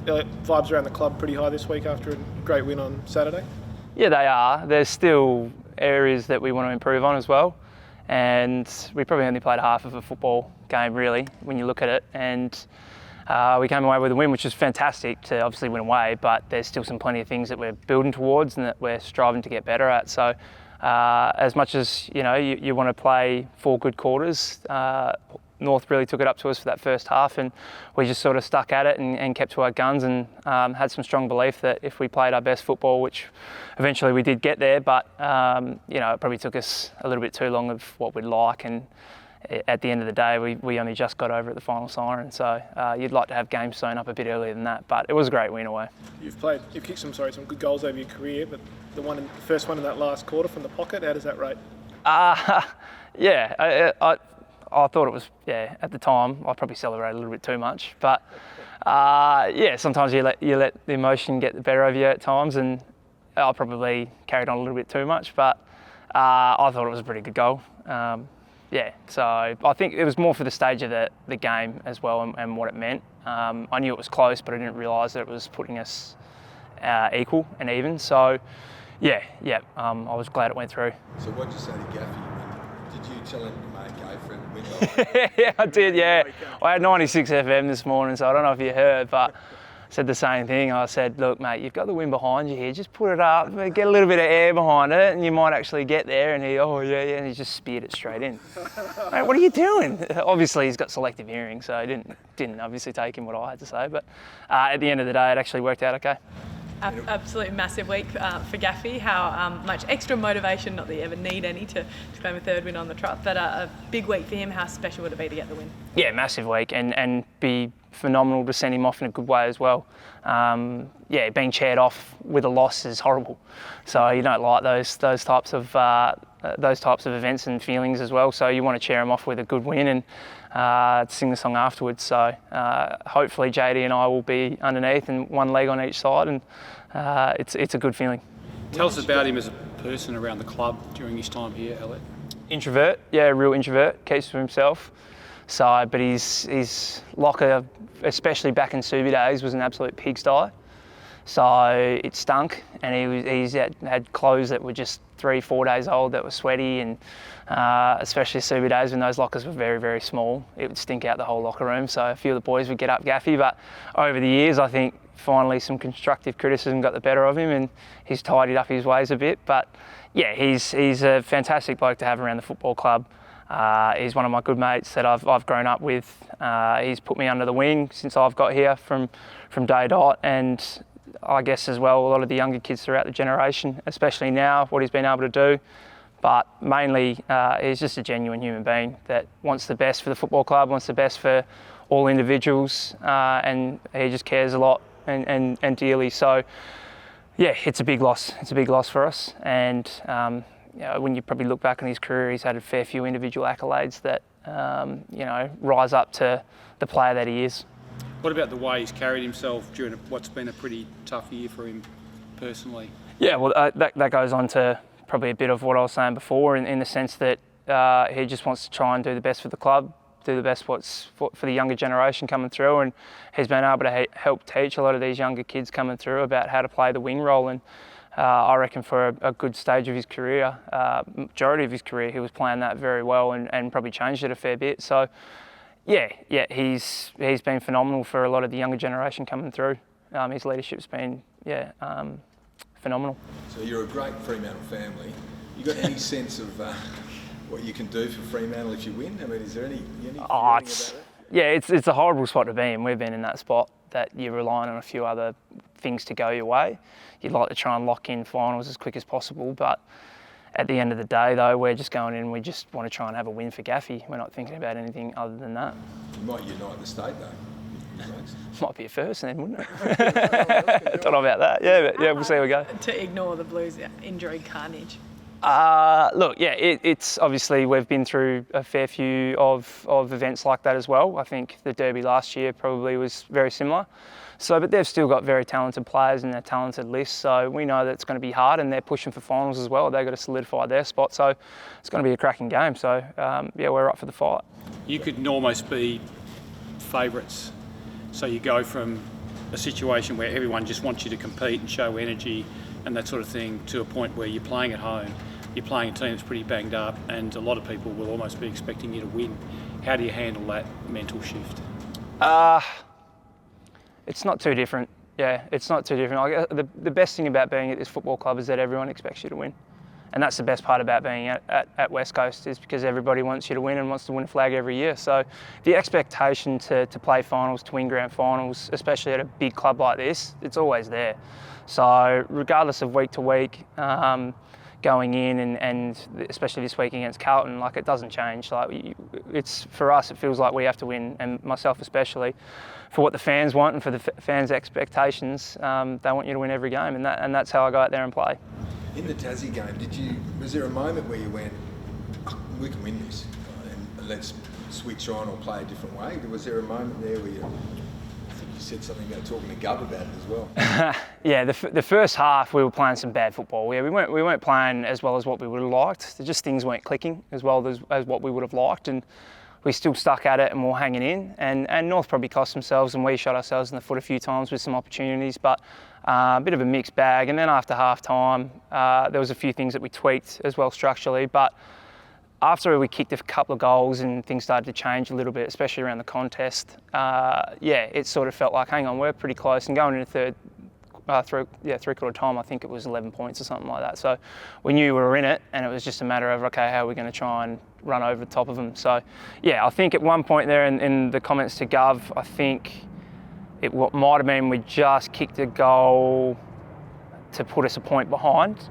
vibes around the club pretty high this week after a great win on Saturday? Yeah, they are. There's still areas that we want to improve on as well. And we probably only played half of a football game, really, when you look at it. And we came away with a win, which is fantastic to obviously win away, but there's still plenty of things that we're building towards and that we're striving to get better at. So as much as you want to play 4 good quarters, North really took it up to us for that first half, and we just sort of stuck at it and kept to our guns, and had some strong belief that if we played our best football, which eventually we did get there, but it probably took us a little bit too long of what we'd like, and at the end of the day we only just got over at the final siren. So you'd like to have games sewn up a bit earlier than that, but it was a great win away. You've kicked some good goals over your career, but the first one in that last quarter from the pocket, how does that rate? I thought it was, at the time, I probably celebrated a little bit too much. But, sometimes you let the emotion get the better of you at times, and I probably carried on a little bit too much. But I thought it was a pretty good goal. So I think it was more for the stage of the game as well, and what it meant. I knew it was close, but I didn't realise that it was putting us equal and even. So, I was glad it went through. So what did you say to Gaffy? Did you tell him to make go for it? Yeah, I did, yeah. I had 96 FM this morning, so I don't know if you heard, but I said the same thing. I said, look, mate, you've got the wind behind you here. Just put it up, get a little bit of air behind it, and you might actually get there. And and he just speared it straight in. Mate, what are you doing? Obviously, he's got selective hearing, so he didn't obviously take in what I had to say. But at the end of the day, it actually worked out okay. Absolutely massive week for Gaffy. How much extra motivation, not that you ever need any to claim a third win on the trot, but a big week for him. How special would it be to get the win? Yeah, massive week, and be phenomenal to send him off in a good way as well. Being chaired off with a loss is horrible, so you don't like those types of events and feelings as well. So you want to cheer him off with a good win and sing the song afterwards. So hopefully JD and I will be underneath and one leg on each side, and it's a good feeling. Tell us about him as a person around the club during his time here, Elliot. Introvert, real introvert, keeps to himself. So, but his locker, especially back in Subi days, was an absolute pigsty. So it stunk, and he's had clothes that were just 3-4 days old that were sweaty, and especially Subi days when those lockers were very, very small, it would stink out the whole locker room. So a few of the boys would get up Gaffy, but over the years, I think finally some constructive criticism got the better of him, and he's tidied up his ways a bit. But he's a fantastic bloke to have around the football club. He's one of my good mates that I've grown up with. He's put me under the wing since I've got here from day dot, and I guess as well a lot of the younger kids throughout the generation, especially now, what he's been able to do. But mainly he's just a genuine human being that wants the best for the football club, wants the best for all individuals, and he just cares a lot and dearly. So it's a big loss. It's a big loss for us, and when you probably look back on his career, he's had a fair few individual accolades that rise up to the player that he is. What about the way he's carried himself during what's been a pretty tough year for him personally? Yeah, well, that goes on to probably a bit of what I was saying before, in the sense that he just wants to try and do the best for the club, do the best for the younger generation coming through, and he's been able to help teach a lot of these younger kids coming through about how to play the wing role. And I reckon for a good stage of his career, majority of his career, he was playing that very well and probably changed it a fair bit. So he's been phenomenal for a lot of the younger generation coming through. His leadership's been phenomenal. So you're a great Fremantle family. You got any sense of what you can do for Fremantle if you win? I mean, is there any feeling about it? Yeah, it's a horrible spot to be in. We've been in that spot that you're relying on a few other things to go your way. You'd like to try and lock in finals as quick as possible, but at the end of the day, though, we're just going in, we just want to try and have a win for Gaffy. We're not thinking about anything other than that. You might unite the state, though. Might be a first then, wouldn't it? Don't know about that. Yeah, we'll see how we go. To ignore the Blues injury carnage. It's obviously we've been through a fair few of events like that as well. I think the Derby last year probably was very similar. So, but they've still got very talented players in their talented list. So we know that it's going to be hard, and they're pushing for finals as well. They've got to solidify their spot. So it's going to be a cracking game. So we're up for the fight. You could almost be favourites. So you go from a situation where everyone just wants you to compete and show energy and that sort of thing, to a point where you're playing at home, you're playing a team that's pretty banged up, and a lot of people will almost be expecting you to win. How do you handle that mental shift? It's not too different. Yeah, it's not too different. The best thing about being at this football club is that everyone expects you to win. And that's the best part about being at West Coast, is because everybody wants you to win and wants to win a flag every year. So the expectation to play finals, to win grand finals, especially at a big club like this, it's always there. So regardless of week to week, going in and especially this week against Carlton, like, it doesn't change. Like, it's, for us, it feels like we have to win, and myself especially, for what the fans want and for the fans' expectations. They want you to win every game, and that's how I go out there and play. In the Tassie game, was there a moment where you went, oh, we can win this, and let's switch on or play a different way? Was there a moment there where I think you said something about talking to Gov about it as well? Yeah, the first half we were playing some bad football. Yeah, we weren't playing as well as what we would have liked. Just things weren't clicking as well as what we would have liked, and we still stuck at it and we're hanging in. And North probably cost themselves, and we shot ourselves in the foot a few times with some opportunities, but a bit of a mixed bag. And then after half time, there was a few things that we tweaked as well structurally, but after we kicked a couple of goals and things started to change a little bit, especially around the contest, it sort of felt like, hang on, we're pretty close. And going into three-quarter time, I think it was 11 points or something like that. So we knew we were in it, and it was just a matter of, okay, how are we going to try and run over the top of them? So, yeah, I think at one point there in the comments to Gov, I think it might have been we just kicked a goal to put us a point behind.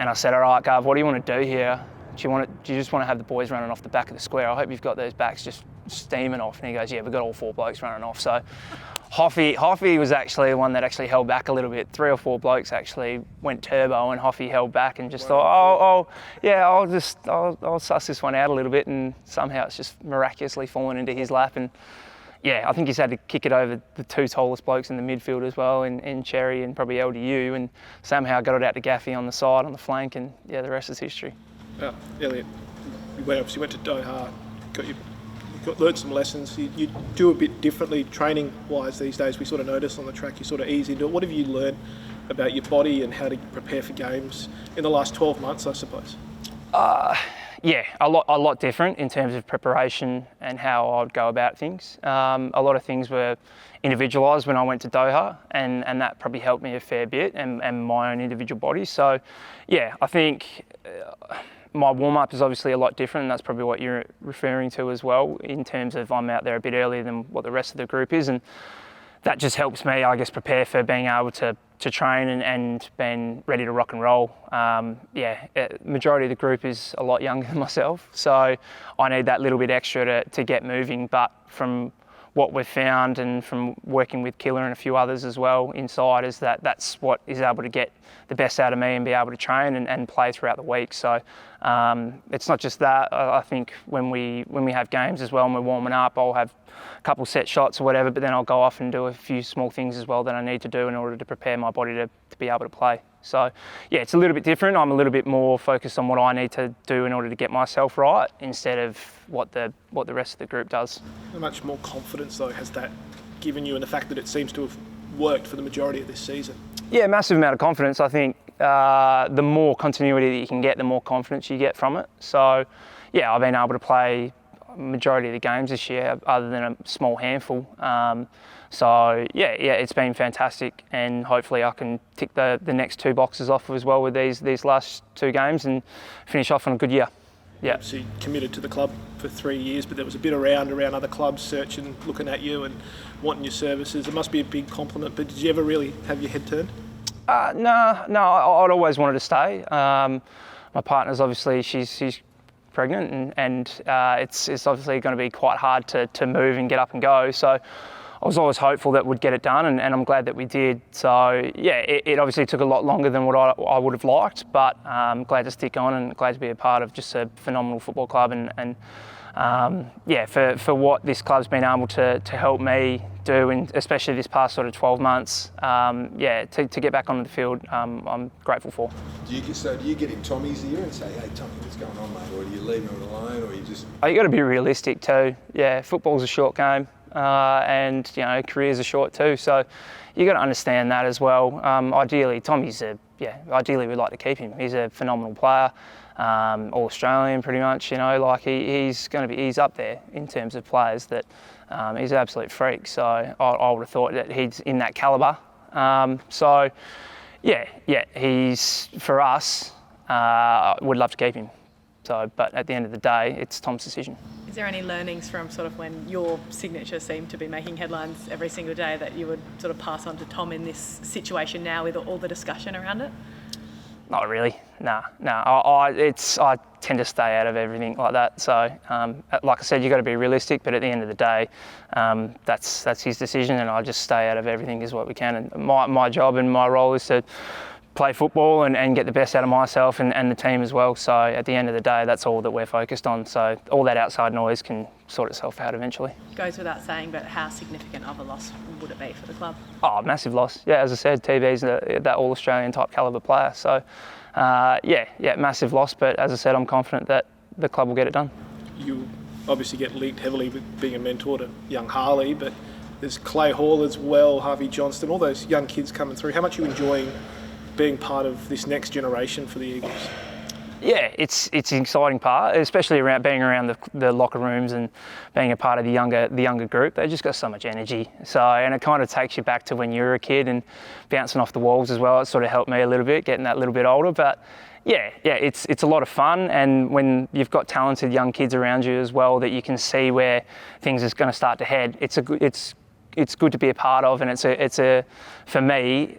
And I said, all right, Gov, what do you want to do here? Do you just want to have the boys running off the back of the square? I hope you've got those backs just steaming off. And he goes, yeah, we've got all 4 blokes running off. So Hoffy was actually the one that actually held back a little bit. 3 or 4 blokes actually went turbo, and Hoffy held back and just thought, I'll suss this one out a little bit, and somehow it's just miraculously fallen into his lap. And yeah, I think he's had to kick it over the 2 tallest blokes in the midfield as well, in Cherry and probably Elliot Yeo, and somehow got it out to Gaffey on the side, on the flank, and yeah, the rest is history. Elliot, you obviously went to Doha, learned some lessons. You do a bit differently training-wise these days. We sort of notice on the track you sort of ease into it. What have you learned about your body and how to prepare for games in the last 12 months, I suppose? Yeah, a lot different in terms of preparation and how I'd go about things. A lot of things were individualised when I went to Doha, and that probably helped me a fair bit, and my own individual body. So, yeah, I think my warm-up is obviously a lot different, and that's probably what you're referring to as well, in terms of I'm out there a bit earlier than what the rest of the group is, and that just helps me, I guess, prepare for being able to train and being ready to rock and roll. Majority of the group is a lot younger than myself, so I need that little bit extra to get moving. But from what we've found, and from working with Killer and a few others as well inside, is that's what is able to get the best out of me and be able to train and play throughout the week. So it's not just that. I think when we have games as well and we're warming up, I'll have a couple set shots or whatever, but then I'll go off and do a few small things as well that I need to do in order to prepare my body to be able to play. So yeah, it's a little bit different. I'm a little bit more focused on what I need to do in order to get myself right, instead of what the rest of the group does. How much more confidence though has that given you, in the fact that it seems to have worked for the majority of this season? Yeah, massive amount of confidence. I think the more continuity that you can get, the more confidence you get from it. So yeah, I've been able to play majority of the games this year, other than a small handful. So yeah, it's been fantastic, and hopefully I can tick the next 2 boxes off as well with these last 2 games and finish off on a good year. Yeah. Obviously committed to the club for 3 years, but there was a bit around other clubs searching, looking at you and wanting your services. It must be a big compliment, but did you ever really have your head turned? No, I'd always wanted to stay. My partner's obviously, she's pregnant, and it's obviously going to be quite hard to move and get up and go. So I was always hopeful that we'd get it done, and I'm glad that we did. So yeah, it obviously took a lot longer than what I would have liked, but I'm glad to stick on and glad to be a part of just a phenomenal football club, and for what this club's been able to help me do, and especially this past sort of 12 months, to get back onto the field, I'm grateful for. Do you get in Tommy's ear and say, hey Tommy, what's going on, mate? Or do you leave him alone, or you just... You got to be realistic too. Yeah, football's a short game, and careers are short too. So you got to understand that as well. Ideally, Tommy's ideally we'd like to keep him. He's a phenomenal player, all Australian pretty much. Like he's up there in terms of players that he's an absolute freak. So I would have thought that he's in that calibre. He's for us. Would love to keep him. So, but at the end of the day, it's Tom's decision. Is there any learnings from sort of when your signature seemed to be making headlines every single day that you would sort of pass on to Tom in this situation now with all the discussion around it? Not really. No. I tend to stay out of everything like that. So, like I said, you've got to be realistic. But at the end of the day, that's his decision, and I just stay out of everything as what we can. And my job and my role is to play football and get the best out of myself and the team as well. So at the end of the day, that's all that we're focused on. So all that outside noise can sort itself out eventually. Goes without saying, but how significant of a loss would it be for the club? Oh, massive loss. Yeah, as I said, TB's that all-Australian type calibre player. So massive loss. But as I said, I'm confident that the club will get it done. You obviously get linked heavily with being a mentor to young Harley, but there's Clay Hall as well, Harvey Johnston, all those young kids coming through. How much are you enjoying being part of this next generation for the Eagles? Yeah, it's an exciting part, especially being around the locker rooms and being a part of the younger group. They just got so much energy. And it kind of takes you back to when you were a kid and bouncing off the walls as well. It sort of helped me a little bit, getting that little bit older. But it's a lot of fun, and when you've got talented young kids around you as well, that you can see where things is going to start to head. It's good to be a part of, and for me,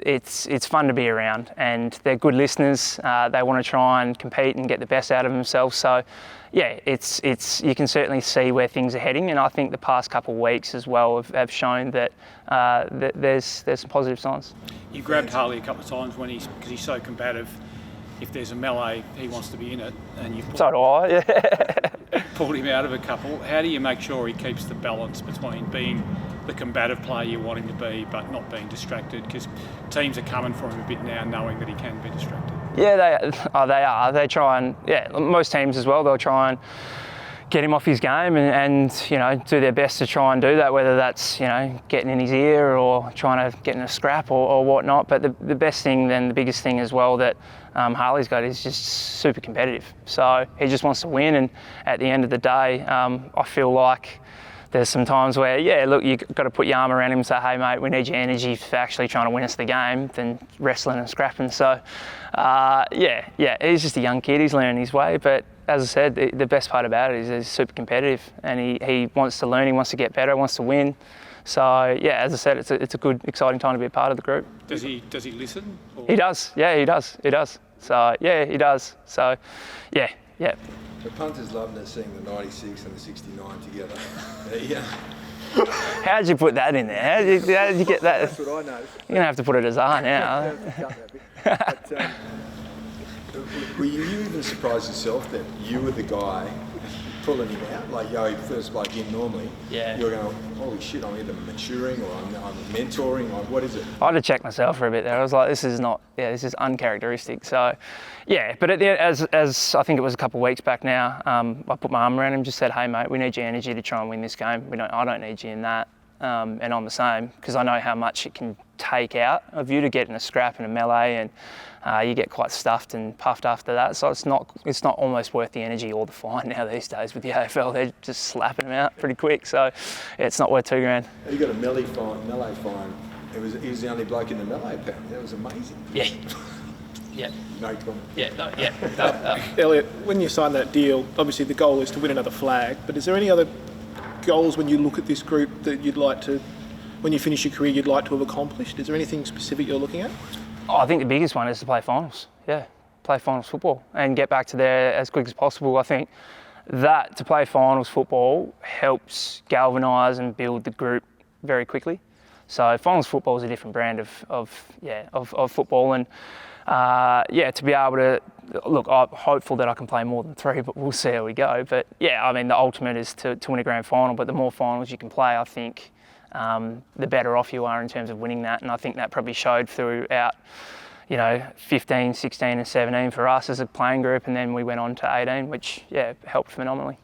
it's fun to be around, and they're good listeners. They want to try and compete and get the best out of themselves. So, you can certainly see where things are heading, and I think the past couple of weeks as well have shown that there's some positive signs. You grabbed Harley a couple of times because he's so combative. If there's a melee, he wants to be in it, and you've pulled him out of a couple. How do you make sure he keeps the balance between being the combative player you want him to be, but not being distracted? Because teams are coming for him a bit now, knowing that he can be distracted. Yeah, they are. They try and most teams as well. They'll try and get him off his game and do their best to try and do that, whether that's getting in his ear or trying to get in a scrap or whatnot. But the best thing, then the biggest thing as well that Harley's got is just super competitive. So he just wants to win, and at the end of the day, I feel like there's some times where, you've got to put your arm around him and say, hey, mate, we need your energy for actually trying to win us the game than wrestling and scrapping. So, he's just a young kid. He's learning his way. But as I said, the best part about it is he's super competitive, and he wants to learn, he wants to get better, wants to win. So, as I said, it's a good, exciting time to be a part of the group. Does he listen? Or? He does. Yeah, he does. So, he does. So, yeah. The punters love seeing the 96 and the 69 together. How did you put that in there? How did you get that? That's what I noticed. You're going to have to put it as R now. Were you even surprised yourself that you were the guy pulling him out? Like, first bloke in normally. Yeah. You're going, holy shit, I'm either maturing or I'm mentoring. Like, what is it? I had to check myself for a bit there. I was like, this is uncharacteristic. So, but at the end, as I think it was a couple of weeks back now, I put my arm around him, just said, hey, mate, we need your energy to try and win this game. I don't need you in that. And I'm the same, because I know how much it can take out of you to get in a scrap and a melee, and you get quite stuffed and puffed after that. So it's not almost worth the energy or the fine now these days with the AFL. They're just slapping them out pretty quick. So it's not worth $2,000. You got a melee fine. He was the only bloke in the melee pound. That was amazing. Yeah. Yeah. No comment. Yeah. No. Elliot, when you signed that deal, obviously the goal is to win another flag, but is there any other goals when you look at this group that you'd like to, when you finish your career, you'd like to have accomplished? Is there anything specific you're looking at? I think the biggest one is to play finals. Yeah, play finals football and get back to there as quick as possible. I think that to play finals football helps galvanise and build the group very quickly. So finals football is a different brand of football, and to be able to look, I'm hopeful that I can play more than 3, but we'll see how we go. But the ultimate is to win a grand final. But the more finals you can play, I think the better off you are in terms of winning that. And I think that probably showed throughout 15, 16 and 17 for us as a playing group, and then we went on to 18, which helped phenomenally.